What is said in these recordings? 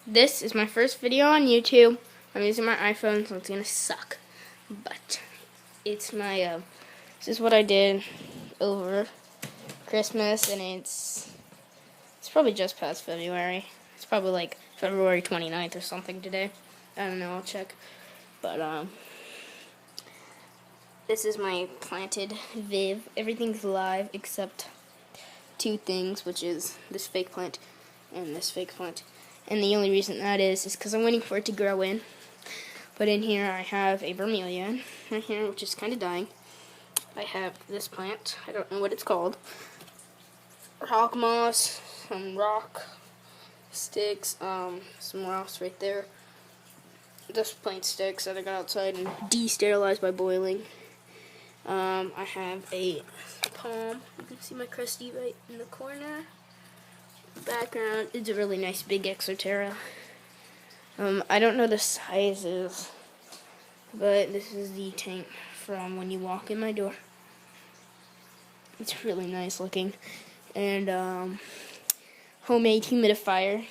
This is my first video on YouTube. I'm using my iPhone, so it's gonna suck. But it's my this is what I did over Christmas, and it's probably just past February. It's probably like February 29th or something today. I don't know, I'll check. But this is my planted Viv. Everything's live except two things, which is this fake plant and this fake plant. And the only reason that is because I'm waiting for it to grow in. But in here I have a bromeliad right here, which is kind of dying. I have this plant. I don't know what it's called. Rock moss, some rock sticks, some rocks right there. Just plain sticks that I got outside and de-sterilized by boiling. I have a palm. You can see my crusty right in the corner. Background, it's a really nice big Exoterra. I don't know the sizes, but this is the tank from when you walk in my door. It's really nice looking. And homemade humidifier.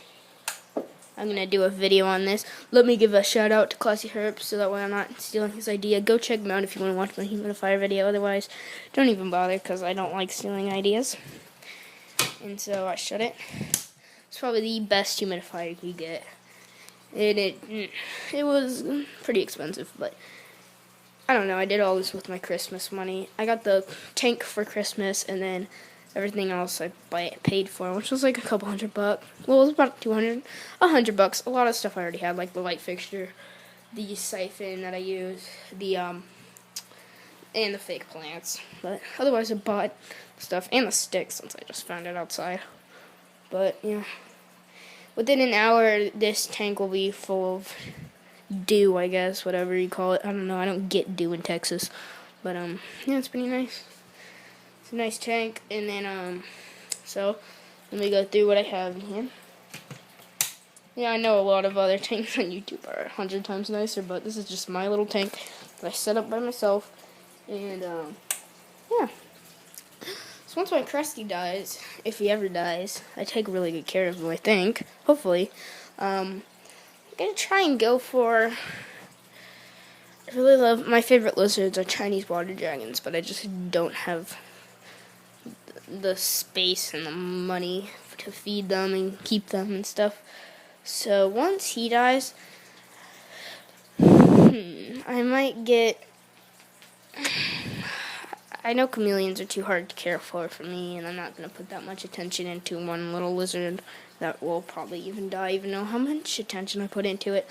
I'm gonna do a video on this. Let me give a shout out to Classy Herb so that way I'm not stealing his idea. Go check him out if you want to watch my humidifier video. Otherwise, don't even bother because I don't like stealing ideas. And so I shut it. It's probably the best humidifier you could get. And it was pretty expensive, but I don't know. I did all this with my Christmas money. I got the tank for Christmas, and then everything else I paid for, which was like a couple $100. Well, it was about $100. A lot of stuff I already had, like the light fixture, the siphon that I use, and the fake plants. But otherwise, I bought stuff and the sticks since I just found it outside. But yeah, within an hour, this tank will be full of dew, I guess, whatever you call it. I don't know. I don't get dew in Texas, but yeah, it's pretty nice. It's a nice tank. And then so let me go through what I have in here. Yeah, I know a lot of other tanks on YouTube are 100 times nicer, but this is just my little tank that I set up by myself. And yeah. So once my Krusty dies, if he ever dies, I take really good care of him, I think. Hopefully. I'm gonna try and go for... I really love... My favorite lizards are Chinese water dragons, but I just don't have the space and the money to feed them and keep them and stuff. So once he dies, I might get... I know chameleons are too hard to care for me, and I'm not going to put that much attention into one little lizard that will probably even die, even though how much attention I put into it.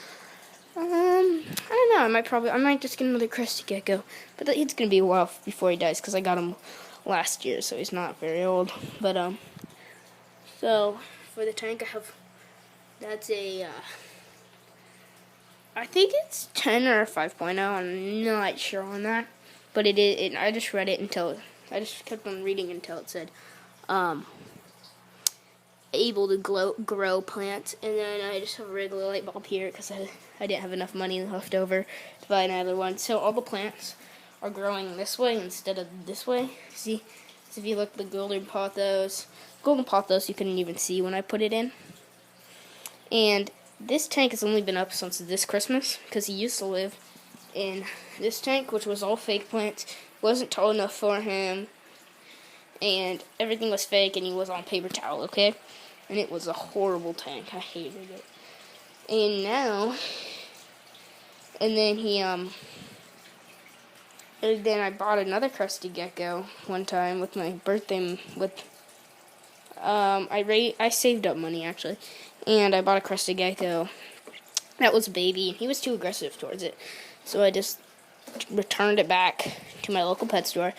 I don't know, I might just get another crested gecko, but it's going to be a while before he dies, because I got him last year, so he's not very old. But, so, for the tank, I have, that's a, I think it's 10 or 5.0, I'm not sure on that. But I just read it I just kept on reading until it said, able to grow plants. And then I just have a regular light bulb here because I didn't have enough money left over to buy another one. So all the plants are growing this way instead of this way. See, so if you look at the golden pothos you couldn't even see when I put it in. And this tank has only been up since this Christmas because he used to live in this tank, which was all fake plants. Wasn't tall enough for him, and everything was fake, and he was on paper towel, okay? And it was a horrible tank. I hated it. And now, and then then I bought another crusty gecko one time with my birthday, I saved up money, actually, and I bought a crusty gecko that was a baby, and he was too aggressive towards it. So I just returned it back to my local pet store.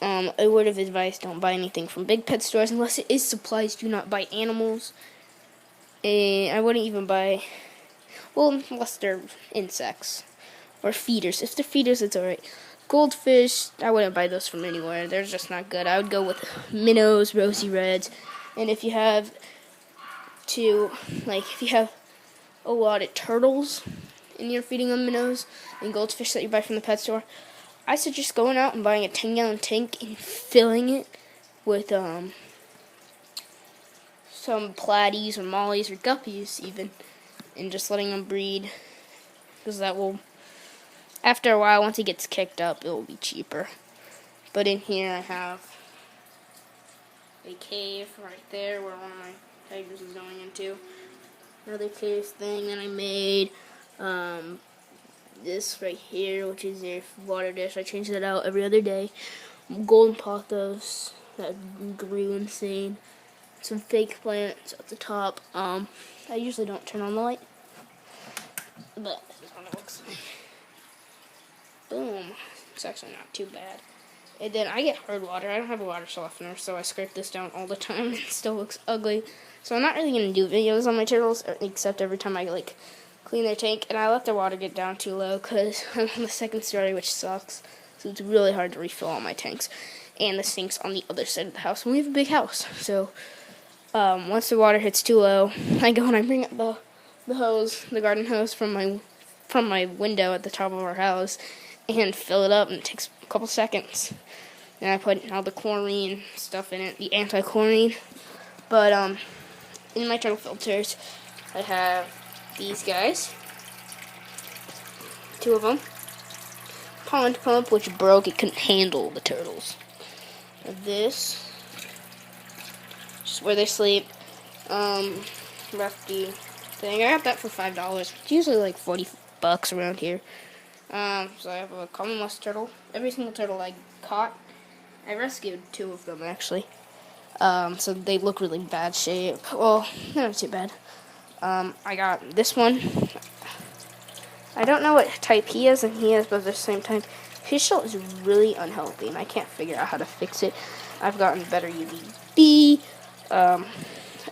A word of advice, don't buy anything from big pet stores unless it is supplies. Do not buy animals. I wouldn't even buy, well, unless they're insects or feeders. If they're feeders, it's alright. Goldfish, I wouldn't buy those from anywhere. They're just not good. I would go with minnows, rosy reds. And if you have a lot of turtles and you're feeding them minnows and goldfish that you buy from the pet store, I suggest going out and buying a 10-gallon tank and filling it with some platies or mollies or guppies even, and just letting them breed, because that will, after a while, once he gets kicked up, it will be cheaper. But in here I have a cave right there where one of my tigers is going into. Another cave thing that I made. This right here, which is a water dish. I change that out every other day. Golden pothos that grew insane. Some fake plants at the top. I usually don't turn on the light, but this is what it looks like. Boom. It's actually not too bad. And then I get hard water. I don't have a water softener, so I scrape this down all the time. It still looks ugly. So I'm not really going to do videos on my turtles, except every time I clean their tank. And I let their water get down too low because I'm on the second story, which sucks. So it's really hard to refill all my tanks. And the sink's on the other side of the house. And we have a big house. So once the water hits too low, I go and I bring up the hose, the garden hose from my window at the top of our house, and fill it up, and it takes a couple seconds. And I put all the chlorine stuff in it, the anti-chlorine. But in my turtle filters, I have these guys, 2 of them. Pond pump, which broke, it couldn't handle the turtles. This, just where they sleep. Rusty thing. I got that for $5. It's usually like $40 around here. So I have a common musk turtle. Every single turtle I caught, I rescued 2 of them actually. So they look really bad shape. Well, not too bad. I got this one. I don't know what type he is, and he is, but at the same time, his shell is really unhealthy, and I can't figure out how to fix it. I've gotten better UVB. I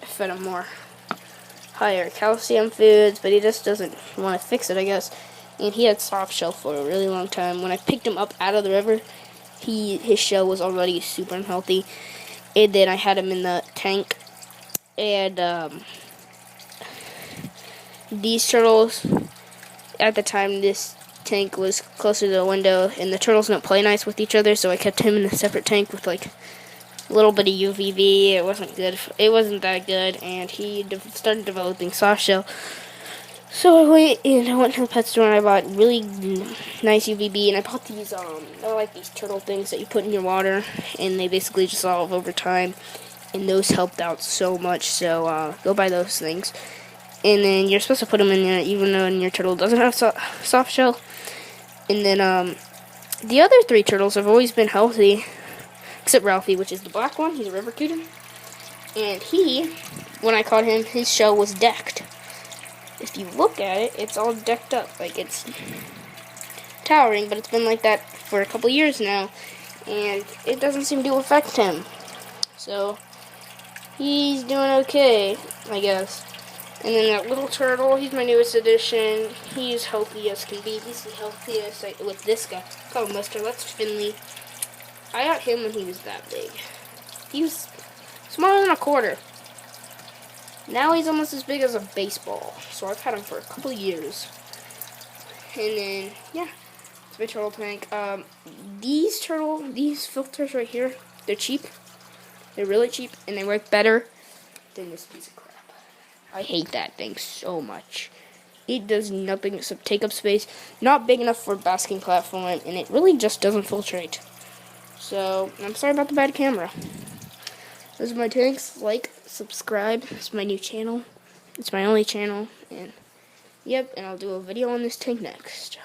fed him more higher calcium foods, but he just doesn't want to fix it, I guess. And he had soft shell for a really long time. When I picked him up out of the river, his shell was already super unhealthy. And then I had him in the tank, and these turtles, at the time, this tank was closer to the window, and the turtles don't play nice with each other, so I kept him in a separate tank with like a little bit of UVB. It wasn't good. It wasn't that good, and he started developing soft shell. So I went to the pet store and I bought really nice UVB, and I bought these, I like these turtle things that you put in your water, and they basically dissolve over time, and those helped out so much, so go buy those things. And then you're supposed to put them in there even though your turtle doesn't have soft shell. And then the other 3 turtles have always been healthy, except Ralphie, which is the black one. He's a river kitten. And when I caught him, his shell was decked. If you look at it, it's all decked up. Like, it's towering, but it's been like that for a couple years now. And it doesn't seem to affect him. So, he's doing okay, I guess. And then that little turtle, he's my newest addition. He's healthy as can be. He's the healthiest with this guy. Called Mustard. That's Finley. I got him when he was that big. He was smaller than a quarter. Now he's almost as big as a baseball. So I've had him for a couple of years. And then, yeah, it's my turtle tank. These filters right here, they're cheap. They're really cheap, and they work better than this piece of crap. I hate that thing so much. It does nothing except take up space. Not big enough for a basking platform, and it really just doesn't filtrate. So, I'm sorry about the bad camera. Those are my tanks. Like, subscribe. It's my new channel. It's my only channel. And, yep, and I'll do a video on this tank next.